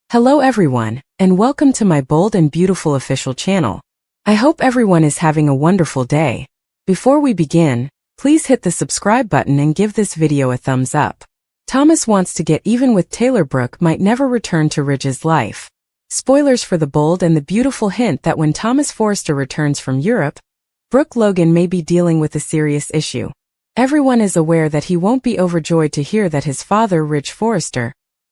Hello everyone, and welcome to my bold and beautiful official channel. I hope everyone is having a wonderful day. Before we begin, please hit the subscribe button and give this video a thumbs up. Thomas wants to get even with Taylor. Brooke might never return to Ridge's life. Spoilers for the bold and the beautiful hint that when Thomas Forrester returns from Europe, Brooke Logan may be dealing with a serious issue. Everyone is aware that he won't be overjoyed to hear that his father, Ridge Forrester,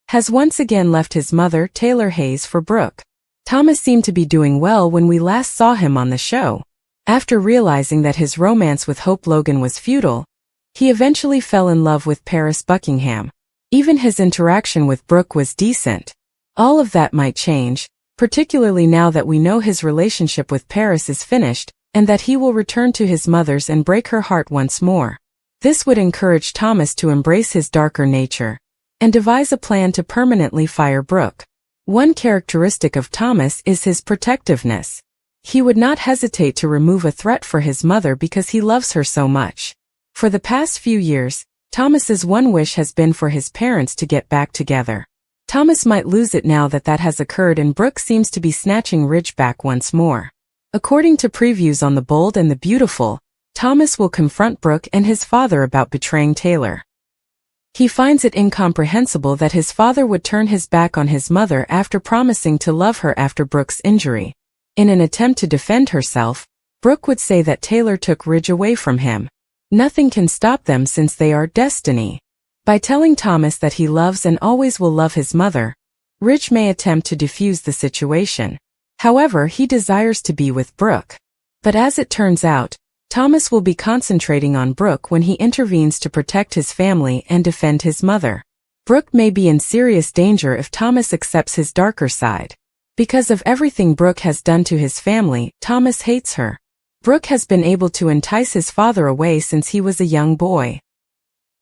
has once again left his mother, Taylor Hayes, for Brooke. Thomas seemed to be doing well when we last saw him on the show. After realizing that his romance with Hope Logan was futile, he eventually fell in love with Paris Buckingham. Even his interaction with Brooke was decent. All of that might change, particularly now that we know his relationship with Paris is finished, and that he will return to his mother's and break her heart once more. This would encourage Thomas to embrace his darker nature and devise a plan to permanently fire Brooke. One characteristic of Thomas is his protectiveness. He would not hesitate to remove a threat for his mother because he loves her so much. For the past few years, Thomas's one wish has been for his parents to get back together. Thomas might lose it now that that has occurred, and Brooke seems to be snatching Ridge back once more. According to previews on The Bold and the Beautiful, Thomas will confront Brooke and his father about betraying Taylor. He finds it incomprehensible that his father would turn his back on his mother after promising to love her after Brooke's injury. In an attempt to defend herself, Brooke would say that Taylor took Ridge away from him. Nothing can stop them since they are destiny. By telling Thomas that he loves and always will love his mother, Ridge may attempt to defuse the situation. However, he desires to be with Brooke. But as it turns out, Thomas will be concentrating on Brooke when he intervenes to protect his family and defend his mother. Brooke may be in serious danger if Thomas accepts his darker side. Because of everything Brooke has done to his family, Thomas hates her. Brooke has been able to entice his father away since he was a young boy.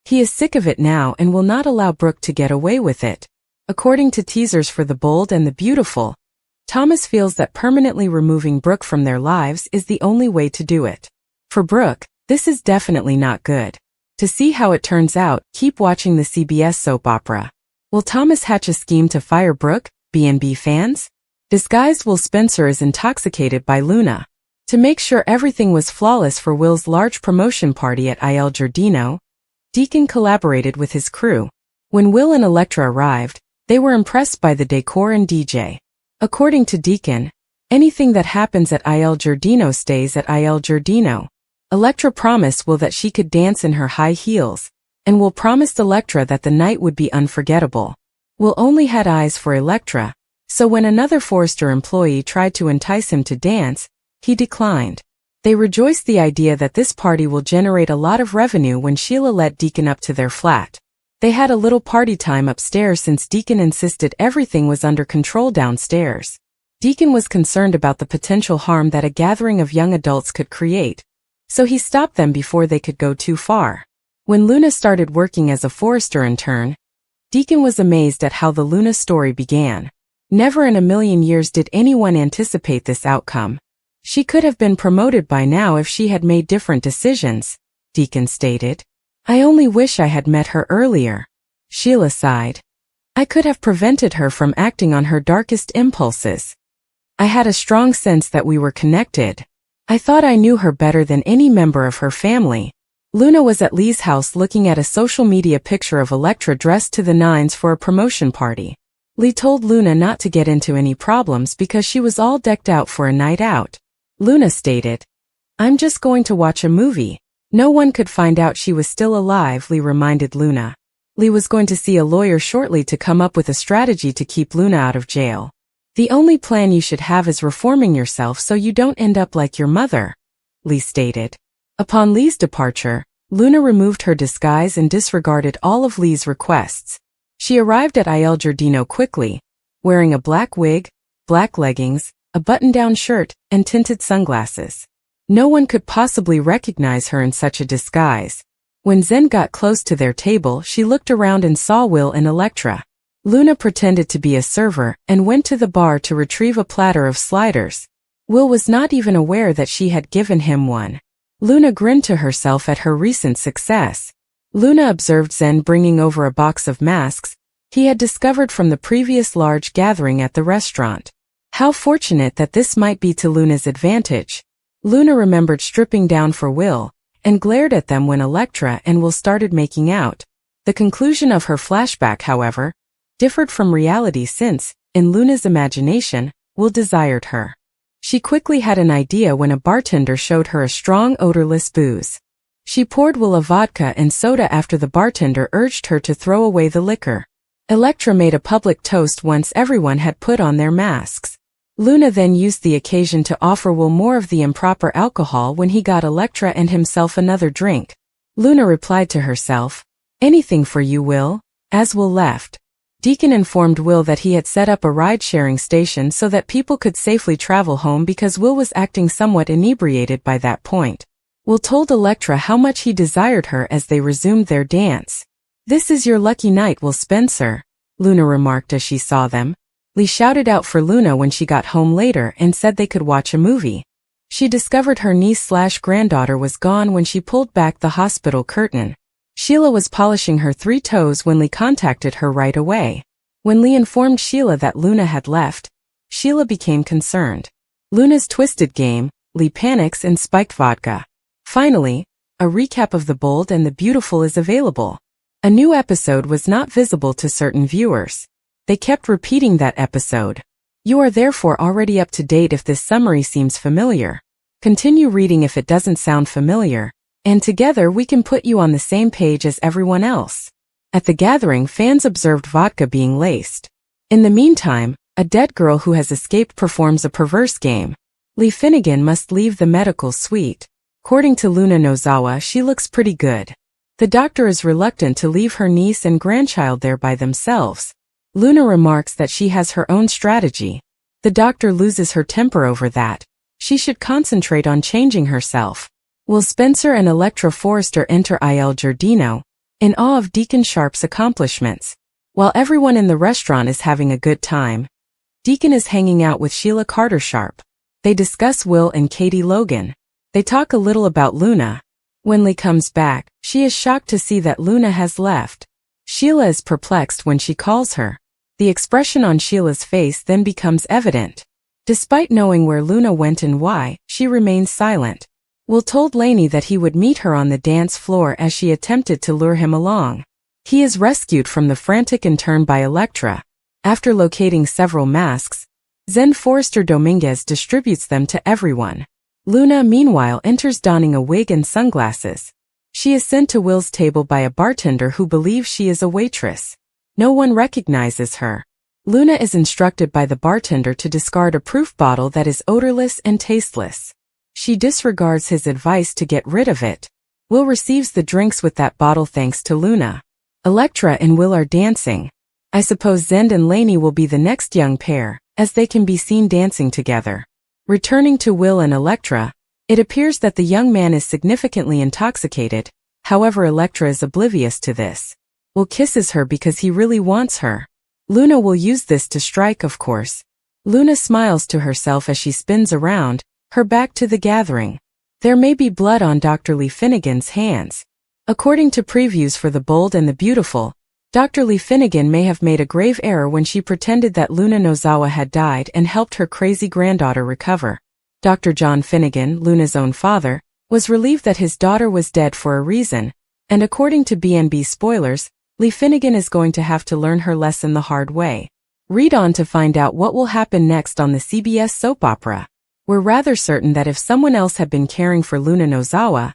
He is sick of it now and will not allow Brooke to get away with it. According to teasers for The Bold and the Beautiful, Thomas feels that permanently removing Brooke from their lives is the only way to do it. For Brooke, this is definitely not good. To see how it turns out, keep watching the CBS soap opera. Will Thomas hatch a scheme to fire Brooke, B&B fans? Disguised Will Spencer is intoxicated by Luna. To make sure everything was flawless for Will's large promotion party at Il Giardino, Deacon collaborated with his crew. When Will and Elektra arrived, they were impressed by the decor and DJ. According to Deacon, anything that happens at Il Giardino stays at Il Giardino. Elektra promised Will that she could dance in her high heels, and Will promised Elektra that the night would be unforgettable. Will only had eyes for Elektra, so when another Forrester employee tried to entice him to dance, he declined. They rejoiced the idea that this party will generate a lot of revenue when Sheila let Deacon up to their flat. They had a little party time upstairs since Deacon insisted everything was under control downstairs. Deacon was concerned about the potential harm that a gathering of young adults could create, so he stopped them before they could go too far. When Luna started working as a Forrester intern, Deacon was amazed at how the Luna story began. Never in a million years did anyone anticipate this outcome. She could have been promoted by now if she had made different decisions, Deacon stated. I only wish I had met her earlier. Sheila sighed. I could have prevented her from acting on her darkest impulses. I had a strong sense that we were connected. I thought I knew her better than any member of her family. Luna was at Lee's house looking at a social media picture of Elektra dressed to the nines for a promotion party. Lee told Luna not to get into any problems because she was all decked out for a night out. Luna stated, I'm just going to watch a movie. No one could find out she was still alive, Lee reminded Luna. Lee was going to see a lawyer shortly to come up with a strategy to keep Luna out of jail. The only plan you should have is reforming yourself so you don't end up like your mother, Lee stated. Upon Lee's departure, Luna removed her disguise and disregarded all of Lee's requests. She arrived at Il Giardino quickly, wearing a black wig, black leggings, a button-down shirt, and tinted sunglasses. No one could possibly recognize her in such a disguise. When Zen got close to their table, she looked around and saw Will and Elektra. Luna pretended to be a server and went to the bar to retrieve a platter of sliders. Will was not even aware that she had given him one. Luna grinned to herself at her recent success. Luna observed Zen bringing over a box of masks, he had discovered from the previous large gathering at the restaurant. How fortunate that this might be to Luna's advantage. Luna remembered stripping down for Will, and glared at them when Electra and Will started making out. The conclusion of her flashback, however, differed from reality since, in Luna's imagination, Will desired her. She quickly had an idea when a bartender showed her a strong odorless booze. She poured Will a vodka and soda after the bartender urged her to throw away the liquor. Electra made a public toast once everyone had put on their masks. Luna then used the occasion to offer Will more of the improper alcohol when he got Electra and himself another drink. Luna replied to herself, "Anything for you, Will," as Will left. Deacon informed Will that he had set up a ride-sharing station so that people could safely travel home because Will was acting somewhat inebriated by that point. Will told Electra how much he desired her as they resumed their dance. "This is your lucky night, Will Spencer," Luna remarked as she saw them. Lee shouted out for Luna when she got home later and said they could watch a movie. She discovered her niece/granddaughter was gone when she pulled back the hospital curtain. Sheila was polishing her 3 toes when Lee contacted her right away. When Lee informed Sheila that Luna had left, Sheila became concerned. Luna's twisted game, Lee panics and spiked vodka. Finally, a recap of The Bold and the Beautiful is available. A new episode was not visible to certain viewers. They kept repeating that episode. You are therefore already up to date if this summary seems familiar. Continue reading if it doesn't sound familiar, and together we can put you on the same page as everyone else. At the gathering, fans observed vodka being laced. In the meantime, a dead girl who has escaped performs a perverse game. Lee Finnegan must leave the medical suite. According to Luna Nozawa, she looks pretty good. The doctor is reluctant to leave her niece and grandchild there by themselves. Luna remarks that she has her own strategy. The doctor loses her temper over that. She should concentrate on changing herself. Will Spencer and Electra Forrester enter Il Giardino, in awe of Deacon Sharp's accomplishments. While everyone in the restaurant is having a good time, Deacon is hanging out with Sheila Carter Sharp. They discuss Will and Katie Logan. They talk a little about Luna. When Lee comes back, she is shocked to see that Luna has left. Sheila is perplexed when she calls her. The expression on Sheila's face then becomes evident. Despite knowing where Luna went and why, she remains silent. Will told Lainey that he would meet her on the dance floor as she attempted to lure him along. He is rescued from the frantic intern by Electra. After locating several masks, Zen Forrester Dominguez distributes them to everyone. Luna, meanwhile, enters donning a wig and sunglasses. She is sent to Will's table by a bartender who believes she is a waitress. No one recognizes her. Luna is instructed by the bartender to discard a proof bottle that is odorless and tasteless. She disregards his advice to get rid of it. Will receives the drinks with that bottle thanks to Luna. Electra and Will are dancing. I suppose Zend and Lainey will be the next young pair, as they can be seen dancing together. Returning to Will and Electra, it appears that the young man is significantly intoxicated, however Electra is oblivious to this. Will kisses her because he really wants her. Luna will use this to strike, of course. Luna smiles to herself as she spins around, her back to the gathering. There may be blood on Dr. Lee Finnegan's hands. According to previews for The Bold and the Beautiful, Dr. Lee Finnegan may have made a grave error when she pretended that Luna Nozawa had died and helped her crazy granddaughter recover. Dr. John Finnegan, Luna's own father, was relieved that his daughter was dead for a reason, and according to B&B spoilers, Lee Finnegan is going to have to learn her lesson the hard way. Read on to find out what will happen next on the CBS soap opera. We're rather certain that if someone else had been caring for Luna Nozawa,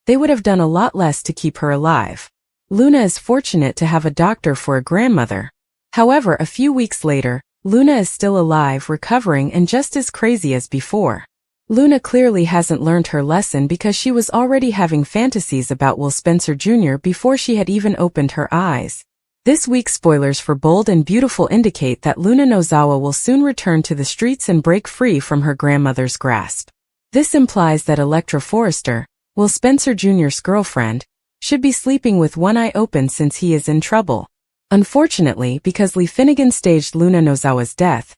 they would have done a lot less to keep her alive. Luna is fortunate to have a doctor for a grandmother. However, a few weeks later, Luna is still alive, recovering, and just as crazy as before. Luna clearly hasn't learned her lesson because she was already having fantasies about Will Spencer Jr. before she had even opened her eyes. This week's spoilers for Bold and Beautiful indicate that Luna Nozawa will soon return to the streets and break free from her grandmother's grasp. This implies that Electra Forrester, Will Spencer Jr.'s girlfriend, should be sleeping with one eye open since he is in trouble. Unfortunately, because Lee Finnegan staged Luna Nozawa's death,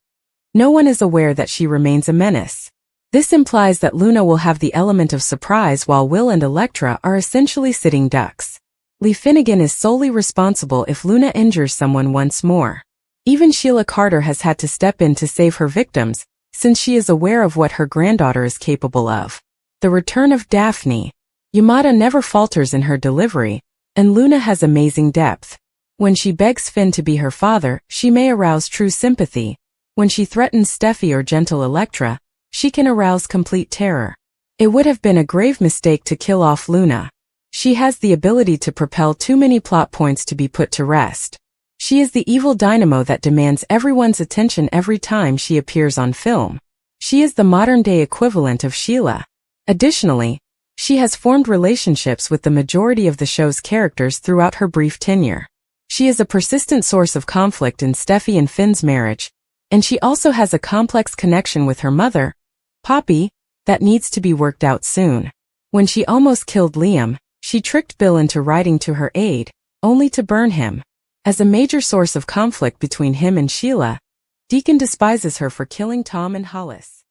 no one is aware that she remains a menace. This implies that Luna will have the element of surprise while Will and Electra are essentially sitting ducks. Lee Finnegan is solely responsible if Luna injures someone once more. Even Sheila Carter has had to step in to save her victims, since she is aware of what her granddaughter is capable of. The return of Daphne. Yamada never falters in her delivery, and Luna has amazing depth. When she begs Finn to be her father, she may arouse true sympathy. When she threatens Steffi or gentle Electra, she can arouse complete terror. It would have been a grave mistake to kill off Luna. She has the ability to propel too many plot points to be put to rest. She is the evil dynamo that demands everyone's attention every time she appears on film. She is the modern-day equivalent of Sheila. Additionally, she has formed relationships with the majority of the show's characters throughout her brief tenure. She is a persistent source of conflict in Steffi and Finn's marriage, and she also has a complex connection with her mother, Poppy, that needs to be worked out soon. When she almost killed Liam, she tricked Bill into riding to her aid, only to burn him. As a major source of conflict between him and Sheila, Deacon despises her for killing Tom and Hollis.